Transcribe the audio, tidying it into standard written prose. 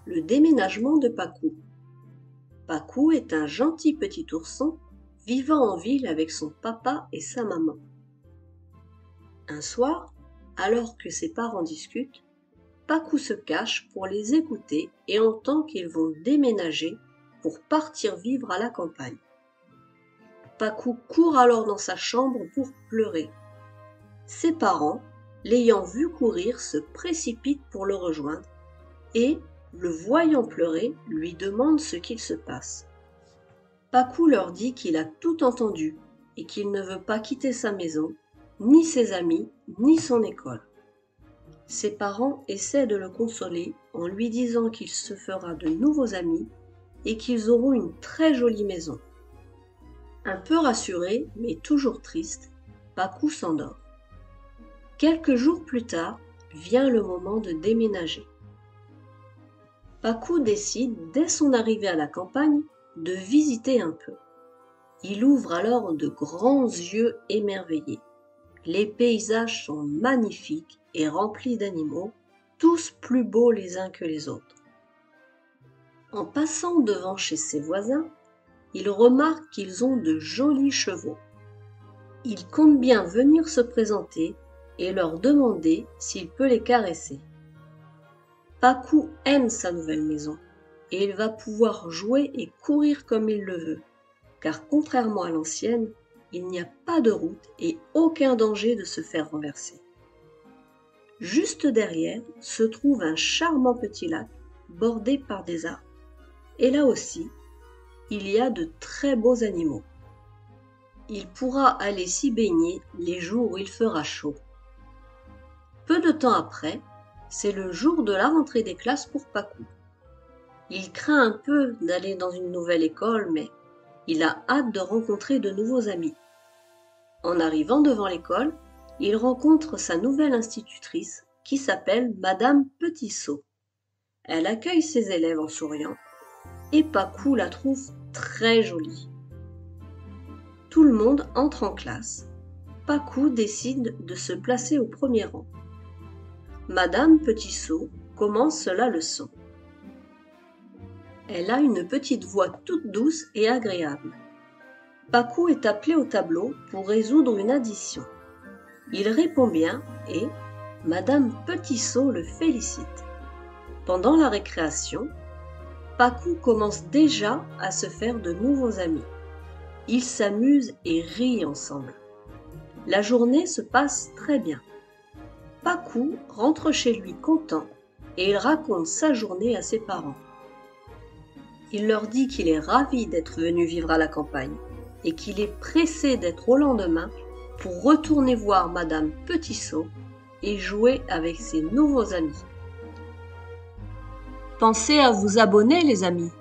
le déménagement de Pacou. Pacou est un gentil petit ourson vivant en ville avec son papa et sa maman. Un soir, alors que ses parents discutent, Pacou se cache pour les écouter et entend qu'ils vont déménager pour partir vivre à la campagne. Pacou court alors dans sa chambre pour pleurer. Ses parents, l'ayant vu courir, se précipitent pour le rejoindre et, le voyant pleurer, lui demandent ce qu'il se passe. Pacou leur dit qu'il a tout entendu et qu'il ne veut pas quitter sa maison, ni ses amis, ni son école. Ses parents essaient de le consoler en lui disant qu'il se fera de nouveaux amis et qu'ils auront une très jolie maison. Un peu rassuré, mais toujours triste, Pacou s'endort. Quelques jours plus tard, vient le moment de déménager. Pacou décide, dès son arrivée à la campagne, de visiter un peu. Il ouvre alors de grands yeux émerveillés. Les paysages sont magnifiques et remplis d'animaux, tous plus beaux les uns que les autres. En passant devant chez ses voisins, il remarque qu'ils ont de jolis chevaux. Il compte bien venir se présenter et leur demander s'il peut les caresser. Pacou aime sa nouvelle maison et il va pouvoir jouer et courir comme il le veut, car contrairement à l'ancienne, il n'y a pas de route et aucun danger de se faire renverser. Juste derrière se trouve un charmant petit lac bordé par des arbres. Et là aussi, il y a de très beaux animaux. Il pourra aller s'y baigner les jours où il fera chaud. Peu de temps après, c'est le jour de la rentrée des classes pour Pacou. Il craint un peu d'aller dans une nouvelle école, mais il a hâte de rencontrer de nouveaux amis. En arrivant devant l'école, il rencontre sa nouvelle institutrice qui s'appelle Madame Petitsot. Elle accueille ses élèves en souriant et Pacou la trouve très jolie. Tout le monde entre en classe. Pacou décide de se placer au premier rang. Madame Petitsot commence la leçon. Elle a une petite voix toute douce et agréable. Pacou est appelé au tableau pour résoudre une addition. Il répond bien et Madame Petitsot le félicite. Pendant la récréation, Pacou commence déjà à se faire de nouveaux amis. Ils s'amusent et rient ensemble. La journée se passe très bien. Pacou rentre chez lui content et il raconte sa journée à ses parents. Il leur dit qu'il est ravi d'être venu vivre à la campagne et qu'il est pressé d'être au lendemain pour retourner voir Madame Petitsot et jouer avec ses nouveaux amis. Pensez à vous abonner les amis.